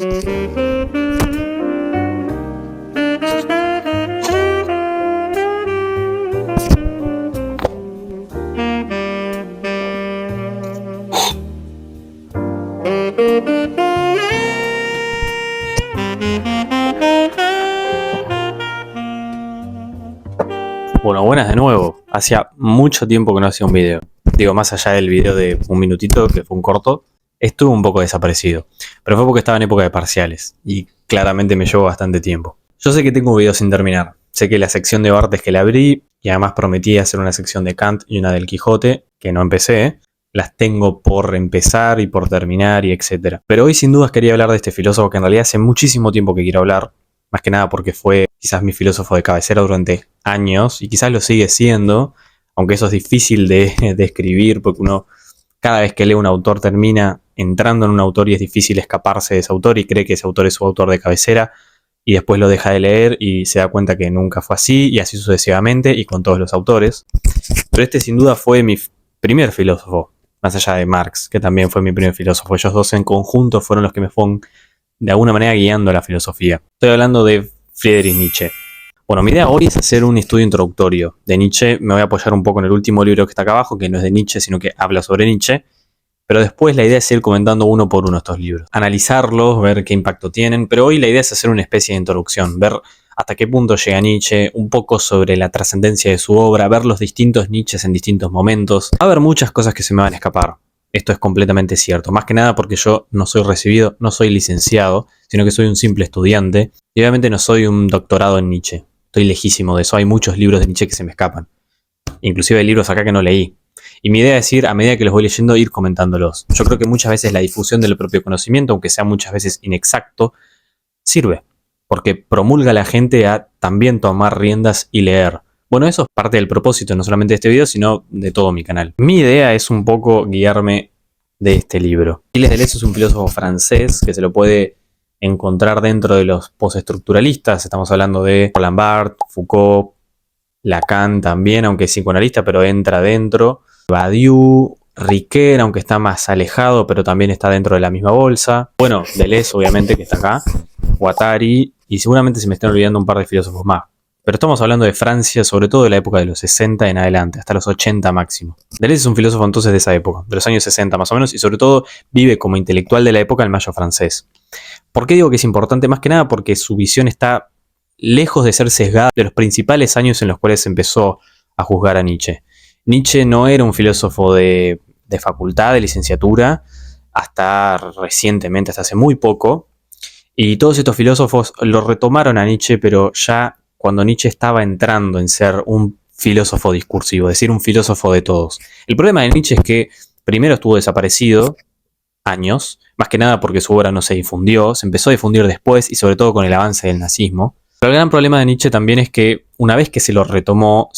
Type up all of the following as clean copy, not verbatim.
Bueno, buenas de nuevo. Hacía mucho tiempo que no hacía un video. Digo, más allá del video de un minutito, que fue un corto, estuve un poco desaparecido. Pero fue porque estaba en época de parciales y claramente me llevó bastante tiempo. Yo sé que tengo un video sin terminar. Sé que la sección de Barthes que la abrí, y además prometí hacer una sección de Kant y una del Quijote, que no empecé, las tengo por empezar y por terminar y etcétera. Pero hoy sin dudas quería hablar de este filósofo que en realidad hace muchísimo tiempo que quiero hablar. Más que nada porque fue quizás mi filósofo de cabecera durante años y quizás lo sigue siendo, aunque eso es difícil de escribir porque uno cada vez que lee un autor termina entrando en un autor y es difícil escaparse de ese autor y cree que ese autor es su autor de cabecera y después lo deja de leer y se da cuenta que nunca fue así y así sucesivamente y con todos los autores. Pero este sin duda fue mi primer filósofo, más allá de Marx, que también fue mi primer filósofo. Ellos dos en conjunto fueron los que me fueron de alguna manera guiando la filosofía. Estoy hablando de Friedrich Nietzsche. Bueno, mi idea hoy es hacer un estudio introductorio de Nietzsche. Me voy a apoyar un poco en el último libro que está acá abajo, que no es de Nietzsche, sino que habla sobre Nietzsche. Pero después la idea es ir comentando uno por uno estos libros. Analizarlos, ver qué impacto tienen. Pero hoy la idea es hacer una especie de introducción. Ver hasta qué punto llega Nietzsche, un poco sobre la trascendencia de su obra, ver los distintos Nietzsches en distintos momentos. Va a haber muchas cosas que se me van a escapar. Esto es completamente cierto, más que nada porque yo no soy recibido, no soy licenciado, sino que soy un simple estudiante y obviamente no soy un doctorado en Nietzsche. Estoy lejísimo de eso, hay muchos libros de Nietzsche que se me escapan. Inclusive hay libros acá que no leí. Y mi idea es ir, a medida que los voy leyendo, ir comentándolos. Yo creo que muchas veces la difusión del propio conocimiento, aunque sea muchas veces inexacto, sirve, porque promulga a la gente a también tomar riendas y leer. Bueno, eso es parte del propósito, no solamente de este video, sino de todo mi canal. Mi idea es un poco guiarme de este libro. Gilles Deleuze es un filósofo francés que se lo puede encontrar dentro de los postestructuralistas. Estamos hablando de Roland Barthes, Foucault, Lacan también, aunque es psicoanalista, pero entra dentro. Badiou, Ricoeur, aunque está más alejado, pero también está dentro de la misma bolsa. Bueno, Deleuze, obviamente, que está acá. Guattari, y seguramente se me están olvidando un par de filósofos más. Pero estamos hablando de Francia, sobre todo de la época de los 60 en adelante, hasta los 80 máximo. Deleuze es un filósofo entonces de esa época, de los años 60 más o menos, y sobre todo vive como intelectual de la época el Mayo francés. ¿Por qué digo que es importante? Más que nada porque su visión está lejos de ser sesgada de los principales años en los cuales se empezó a juzgar a Nietzsche. Nietzsche no era un filósofo de facultad, de licenciatura, hasta recientemente, hasta hace muy poco, y todos estos filósofos lo retomaron a Nietzsche, pero ya cuando Nietzsche estaba entrando en ser un filósofo discursivo, es decir, un filósofo de todos. El problema de Nietzsche es que primero estuvo desaparecido años, más que nada porque su obra no se difundió, se empezó a difundir después y sobre todo con el avance del nazismo. Pero el gran problema de Nietzsche también es que una vez que se lo retomó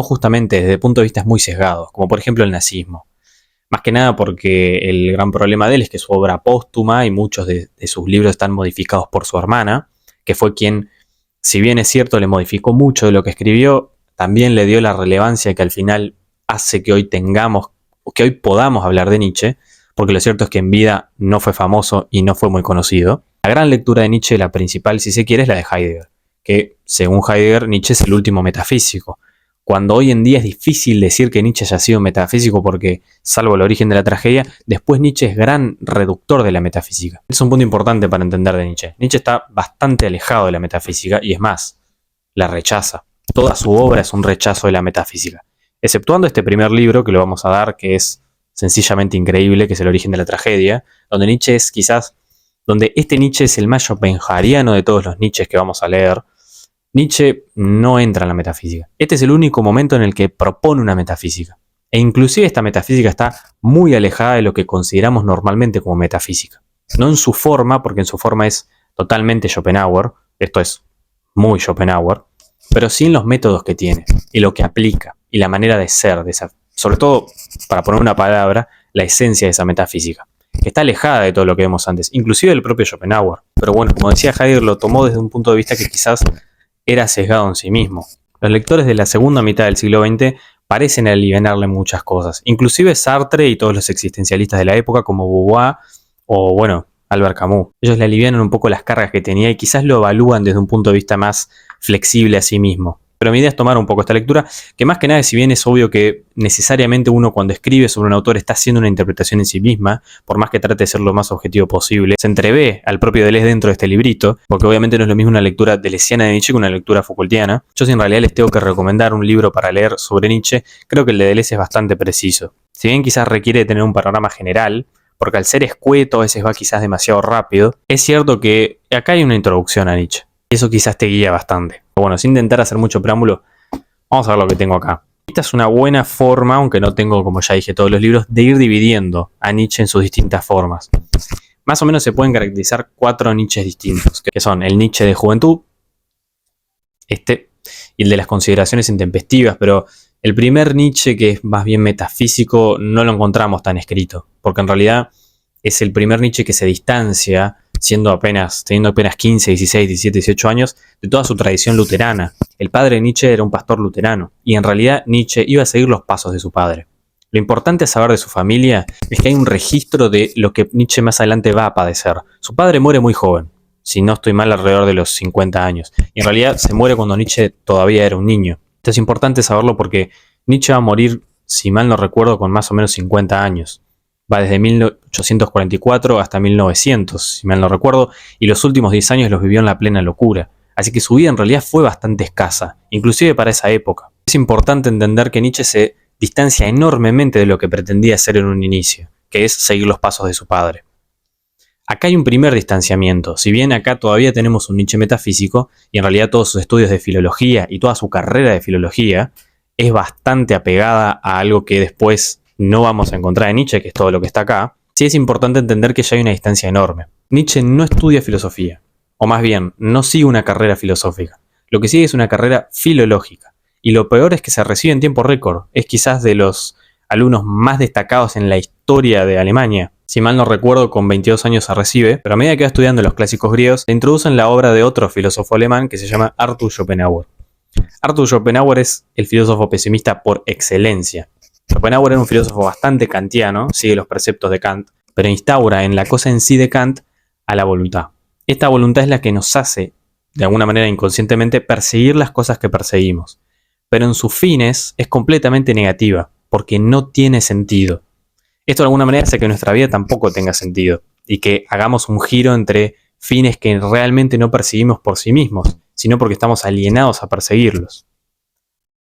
justamente desde puntos de vista muy sesgados, como por ejemplo el nazismo. Más que nada porque el gran problema de él es que su obra póstuma y muchos de sus libros están modificados por su hermana, que fue quien, si bien es cierto, le modificó mucho de lo que escribió, también le dio la relevancia que al final hace que hoy podamos hablar de Nietzsche, porque lo cierto es que en vida no fue famoso y no fue muy conocido. La gran lectura de Nietzsche, la principal, si se quiere, es la de Heidegger, que según Heidegger, Nietzsche es el último metafísico. Cuando hoy en día es difícil decir que Nietzsche haya sido metafísico porque, salvo el origen de la tragedia, después Nietzsche es gran reductor de la metafísica. Es un punto importante para entender de Nietzsche. Nietzsche está bastante alejado de la metafísica y es más, la rechaza. Toda su obra es un rechazo de la metafísica. Exceptuando este primer libro que lo vamos a dar, que es sencillamente increíble, que es el origen de la tragedia, donde Nietzsche es quizás, donde este Nietzsche es el más schopenhaueriano de todos los Nietzsches que vamos a leer. Nietzsche no entra en la metafísica. Este es el único momento en el que propone una metafísica. E inclusive esta metafísica está muy alejada de lo que consideramos normalmente como metafísica. No en su forma, porque en su forma es totalmente Schopenhauer, esto es muy Schopenhauer, pero sí en los métodos que tiene, y lo que aplica, y la manera de ser, sobre todo, para poner una palabra, la esencia de esa metafísica, que está alejada de todo lo que vemos antes, inclusive del propio Schopenhauer. Pero bueno, como decía Heidegger, lo tomó desde un punto de vista que quizás era sesgado en sí mismo. Los lectores de la segunda mitad del siglo XX parecen alivianarle muchas cosas. Inclusive Sartre y todos los existencialistas de la época como Beauvoir o bueno, Albert Camus. Ellos le alivianan un poco las cargas que tenía y quizás lo evalúan desde un punto de vista más flexible a sí mismo. Pero mi idea es tomar un poco esta lectura, que más que nada, si bien es obvio que necesariamente uno cuando escribe sobre un autor está haciendo una interpretación en sí misma, por más que trate de ser lo más objetivo posible, se entrevé al propio Deleuze dentro de este librito, porque obviamente no es lo mismo una lectura deleuziana de Nietzsche que una lectura Foucaultiana. Yo, si en realidad les tengo que recomendar un libro para leer sobre Nietzsche, creo que el de Deleuze es bastante preciso. Si bien quizás requiere tener un panorama general, porque al ser escueto a veces va quizás demasiado rápido, es cierto que acá hay una introducción a Nietzsche. Y eso quizás te guía bastante. Pero bueno, sin intentar hacer mucho preámbulo, vamos a ver lo que tengo acá. Esta es una buena forma, aunque no tengo, como ya dije, todos los libros, de ir dividiendo a Nietzsche en sus distintas formas. Más o menos se pueden caracterizar 4 Nietzsches distintos, que son el Nietzsche de juventud, y el de las consideraciones intempestivas, pero el primer Nietzsche, que es más bien metafísico, no lo encontramos tan escrito, porque en realidad es el primer Nietzsche que se distancia, teniendo apenas 15, 16, 17, 18 años, de toda su tradición luterana. El padre de Nietzsche era un pastor luterano, y en realidad Nietzsche iba a seguir los pasos de su padre. Lo importante a saber de su familia es que hay un registro de lo que Nietzsche más adelante va a padecer. Su padre muere muy joven, si no estoy mal, alrededor de los 50 años, y en realidad se muere cuando Nietzsche todavía era un niño. Esto es importante saberlo porque Nietzsche va a morir, si mal no recuerdo, con más o menos 50 años. Va desde 1844 hasta 1900, si mal no recuerdo, y los últimos 10 años los vivió en la plena locura. Así que su vida en realidad fue bastante escasa, inclusive para esa época. Es importante entender que Nietzsche se distancia enormemente de lo que pretendía hacer en un inicio, que es seguir los pasos de su padre. Acá hay un primer distanciamiento, si bien acá todavía tenemos un Nietzsche metafísico, y en realidad todos sus estudios de filología y toda su carrera de filología es bastante apegada a algo que después no vamos a encontrar en Nietzsche, que es todo lo que está acá. Sí es importante entender que ya hay una distancia enorme. Nietzsche no estudia filosofía, o más bien, no sigue una carrera filosófica. Lo que sigue es una carrera filológica. Y lo peor es que se recibe en tiempo récord. Es quizás de los alumnos más destacados en la historia de Alemania. Si mal no recuerdo, con 22 años se recibe, pero a medida que va estudiando los clásicos griegos, se introduce en la obra de otro filósofo alemán que se llama Arthur Schopenhauer. Arthur Schopenhauer es el filósofo pesimista por excelencia. Schopenhauer era un filósofo bastante kantiano, sigue los preceptos de Kant, pero instaura en la cosa en sí de Kant a la voluntad. Esta voluntad es la que nos hace, de alguna manera inconscientemente, perseguir las cosas que perseguimos. Pero en sus fines es completamente negativa, porque no tiene sentido. Esto de alguna manera hace que nuestra vida tampoco tenga sentido, y que hagamos un giro entre fines que realmente no perseguimos por sí mismos, sino porque estamos alienados a perseguirlos.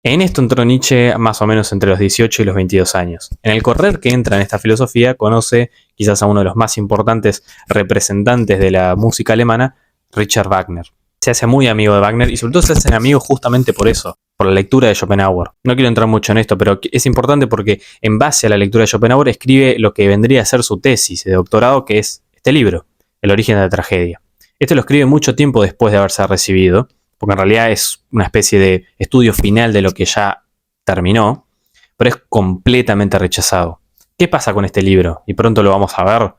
En esto entró Nietzsche más o menos entre los 18 y los 22 años. En el correr que entra en esta filosofía, conoce quizás a uno de los más importantes representantes de la música alemana, Richard Wagner. Se hace muy amigo de Wagner y sobre todo se hacen amigos justamente por eso, por la lectura de Schopenhauer. No quiero entrar mucho en esto, pero es importante porque en base a la lectura de Schopenhauer escribe lo que vendría a ser su tesis de doctorado, que es este libro, El origen de la tragedia. Este lo escribe mucho tiempo después de haberse recibido, porque en realidad es una especie de estudio final de lo que ya terminó, pero es completamente rechazado. ¿Qué pasa con este libro? Y pronto lo vamos a ver.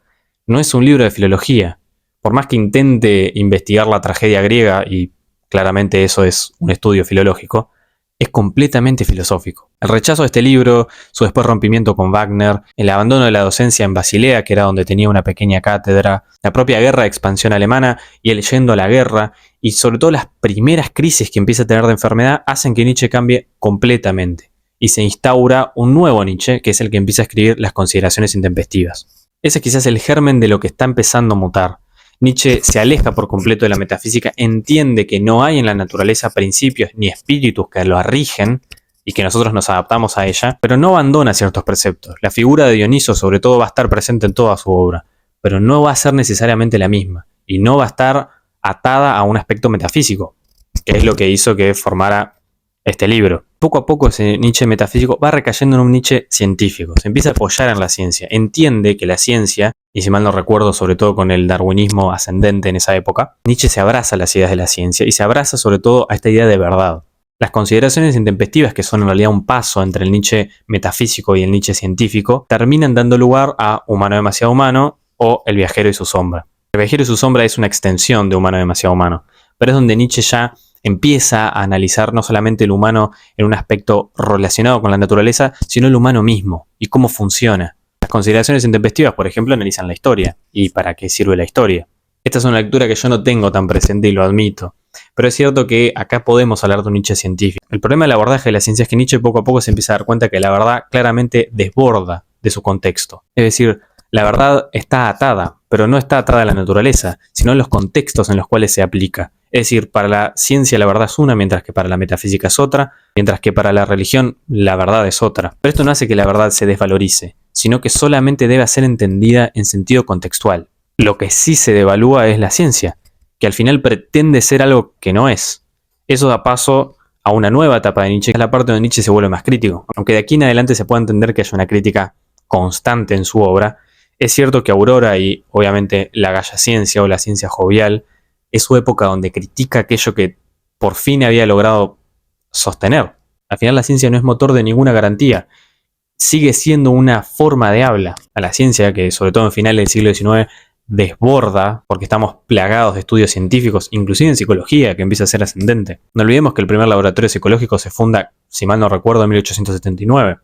No es un libro de filología. Por más que intente investigar la tragedia griega, y claramente eso es un estudio filológico, es completamente filosófico. El rechazo de este libro, su después rompimiento con Wagner, el abandono de la docencia en Basilea, que era donde tenía una pequeña cátedra, la propia guerra de expansión alemana y él yendo a la guerra, y sobre todo las primeras crisis que empieza a tener de enfermedad, hacen que Nietzsche cambie completamente. Y se instaura un nuevo Nietzsche, que es el que empieza a escribir las consideraciones intempestivas. Ese es quizás el germen de lo que está empezando a mutar. Nietzsche se aleja por completo de la metafísica, entiende que no hay en la naturaleza principios ni espíritus que lo rigen y que nosotros nos adaptamos a ella, pero no abandona ciertos preceptos. La figura de Dioniso sobre todo va a estar presente en toda su obra, pero no va a ser necesariamente la misma y no va a estar atada a un aspecto metafísico, que es lo que hizo que formara este libro. Poco a poco ese Nietzsche metafísico va recayendo en un Nietzsche científico, se empieza a apoyar en la ciencia, entiende que la ciencia, y si mal no recuerdo, sobre todo con el darwinismo ascendente en esa época, Nietzsche se abraza a las ideas de la ciencia y se abraza sobre todo a esta idea de verdad. Las consideraciones intempestivas, que son en realidad un paso entre el Nietzsche metafísico y el Nietzsche científico, terminan dando lugar a Humano demasiado humano o El viajero y su sombra. El viajero y su sombra es una extensión de Humano demasiado humano, pero es donde Nietzsche ya empieza a analizar no solamente el humano en un aspecto relacionado con la naturaleza, sino el humano mismo y cómo funciona. Las consideraciones intempestivas, por ejemplo, analizan la historia y para qué sirve la historia. Esta es una lectura que yo no tengo tan presente y lo admito, pero es cierto que acá podemos hablar de un Nietzsche científico. El problema del abordaje de la ciencia es que Nietzsche poco a poco se empieza a dar cuenta que la verdad claramente desborda de su contexto. Es decir, la verdad está atada, pero no está atada a la naturaleza, sino en los contextos en los cuales se aplica. Es decir, para la ciencia la verdad es una, mientras que para la metafísica es otra, mientras que para la religión la verdad es otra. Pero esto no hace que la verdad se desvalorice, sino que solamente debe ser entendida en sentido contextual. Lo que sí se devalúa es la ciencia, que al final pretende ser algo que no es. Eso da paso a una nueva etapa de Nietzsche, que es la parte donde Nietzsche se vuelve más crítico. Aunque de aquí en adelante se puede entender que haya una crítica constante en su obra, es cierto que Aurora y obviamente la Gaia Ciencia o la ciencia jovial es su época donde critica aquello que por fin había logrado sostener. Al final la ciencia no es motor de ninguna garantía. Sigue siendo una forma de habla. A la ciencia, que sobre todo en finales del siglo XIX desborda, porque estamos plagados de estudios científicos, inclusive en psicología, que empieza a ser ascendente. No olvidemos que el primer laboratorio psicológico se funda, si mal no recuerdo, en 1879.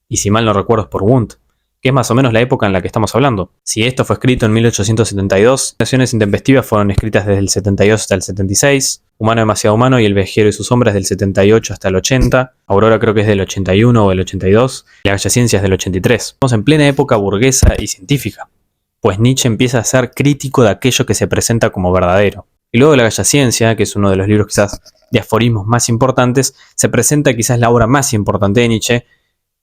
Y si mal no recuerdo es por Wundt, que es más o menos la época en la que estamos hablando. Si esto fue escrito en 1872, las Naciones Intempestivas fueron escritas desde el 72 hasta el 76, Humano demasiado humano y El viajero y sus sombras del 78 hasta el 80, Aurora creo que es del 81 o el 82, y la Gaia Ciencia es del 83. Estamos en plena época burguesa y científica, pues Nietzsche empieza a ser crítico de aquello que se presenta como verdadero. Y luego la Gaia Ciencia, que es uno de los libros quizás de aforismos más importantes, se presenta quizás la obra más importante de Nietzsche,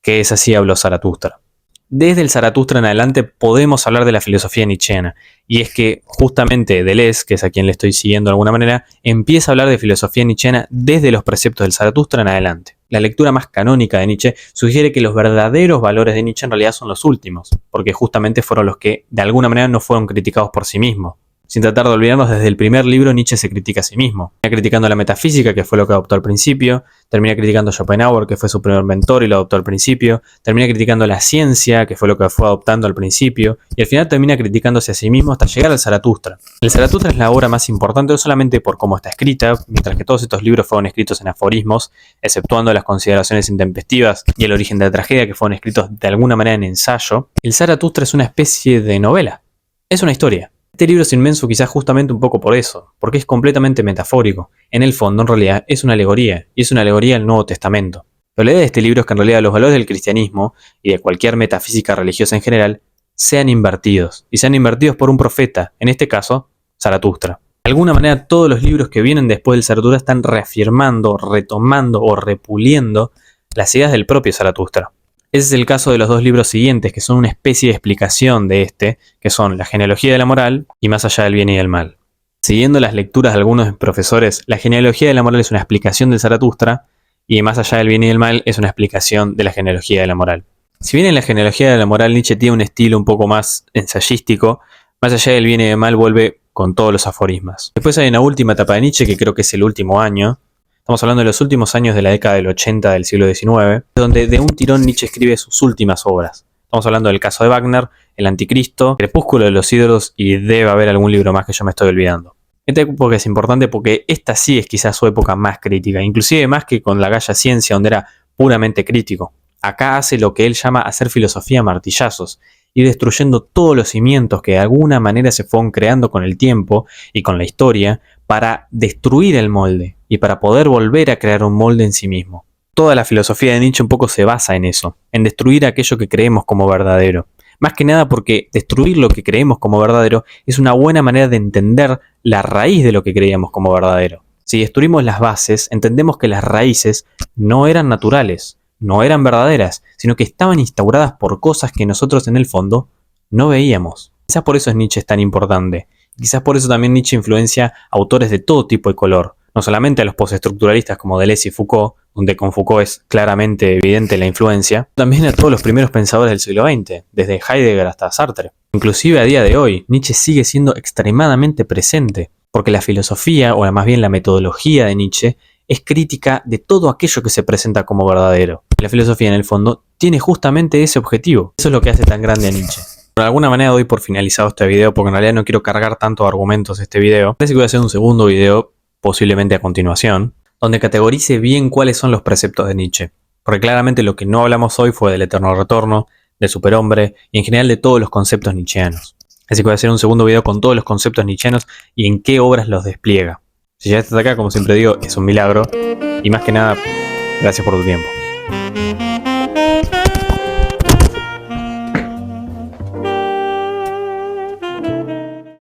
que es Así habló Zaratustra. Desde el Zaratustra en adelante podemos hablar de la filosofía nietzscheana, y es que justamente Deleuze, que es a quien le estoy siguiendo de alguna manera, empieza a hablar de filosofía nietzscheana desde los preceptos del Zaratustra en adelante. La lectura más canónica de Nietzsche sugiere que los verdaderos valores de Nietzsche en realidad son los últimos, porque justamente fueron los que de alguna manera no fueron criticados por sí mismos. Sin tratar de olvidarnos, desde el primer libro Nietzsche se critica a sí mismo. Termina criticando la metafísica, que fue lo que adoptó al principio. Termina criticando a Schopenhauer, que fue su primer mentor y lo adoptó al principio. Termina criticando la ciencia, que fue lo que fue adoptando al principio. Y al final termina criticándose a sí mismo hasta llegar al Zaratustra. El Zaratustra es la obra más importante no solamente por cómo está escrita, mientras que todos estos libros fueron escritos en aforismos, exceptuando las consideraciones intempestivas y el origen de la tragedia, que fueron escritos de alguna manera en ensayo. El Zaratustra es una especie de novela. Es una historia. Este libro es inmenso quizás justamente un poco por eso, porque es completamente metafórico. En el fondo, en realidad, es una alegoría, y es una alegoría del Nuevo Testamento. La idea de este libro es que en realidad los valores del cristianismo y de cualquier metafísica religiosa en general sean invertidos, y sean invertidos por un profeta, en este caso, Zaratustra. De alguna manera, todos los libros que vienen después del Zaratustra están reafirmando, retomando o repuliendo las ideas del propio Zaratustra. Ese es el caso de los dos libros siguientes, que son una especie de explicación de este, que son La genealogía de la moral y Más allá del bien y del mal. Siguiendo las lecturas de algunos profesores, la genealogía de la moral es una explicación del Zaratustra y Más allá del bien y del mal es una explicación de la genealogía de la moral. Si bien en la genealogía de la moral Nietzsche tiene un estilo un poco más ensayístico, Más allá del bien y del mal vuelve con todos los aforismas. Después hay una última etapa de Nietzsche, que creo que es el último año. Estamos hablando de los últimos años de la década del 80 del siglo XIX, donde de un tirón Nietzsche escribe sus últimas obras. Estamos hablando del caso de Wagner, El Anticristo, Crepúsculo de los ídolos y debe haber algún libro más que yo me estoy olvidando. Esta época es importante porque esta sí es quizás su época más crítica, inclusive más que con la Gaia Ciencia, donde era puramente crítico. Acá hace lo que él llama hacer filosofía a martillazos, ir destruyendo todos los cimientos que de alguna manera se fueron creando con el tiempo y con la historia para destruir el molde y para poder volver a crear un molde en sí mismo. Toda la filosofía de Nietzsche un poco se basa en eso, en destruir aquello que creemos como verdadero. Más que nada porque destruir lo que creemos como verdadero es una buena manera de entender la raíz de lo que creíamos como verdadero. Si destruimos las bases, entendemos que las raíces no eran naturales, no eran verdaderas, sino que estaban instauradas por cosas que nosotros en el fondo no veíamos. Quizás por eso Nietzsche es tan importante. Quizás por eso también Nietzsche influencia a autores de todo tipo y color. No solamente a los postestructuralistas como Deleuze y Foucault, donde con Foucault es claramente evidente la influencia, también a todos los primeros pensadores del siglo XX, desde Heidegger hasta Sartre. Inclusive a día de hoy, Nietzsche sigue siendo extremadamente presente, porque la filosofía, o más bien la metodología de Nietzsche, es crítica de todo aquello que se presenta como verdadero. La filosofía, en el fondo, tiene justamente ese objetivo. Eso es lo que hace tan grande a Nietzsche. De alguna manera doy por finalizado este video, porque en realidad no quiero cargar tantos argumentos este video. Parece que voy a hacer un segundo video, posiblemente a continuación, donde categorice bien cuáles son los preceptos de Nietzsche. Porque claramente lo que no hablamos hoy fue del eterno retorno, del superhombre y en general de todos los conceptos nietzscheanos. Así que voy a hacer un segundo video con todos los conceptos nietzscheanos y en qué obras los despliega. Si llegaste hasta acá, como siempre digo, es un milagro y más que nada, gracias por tu tiempo.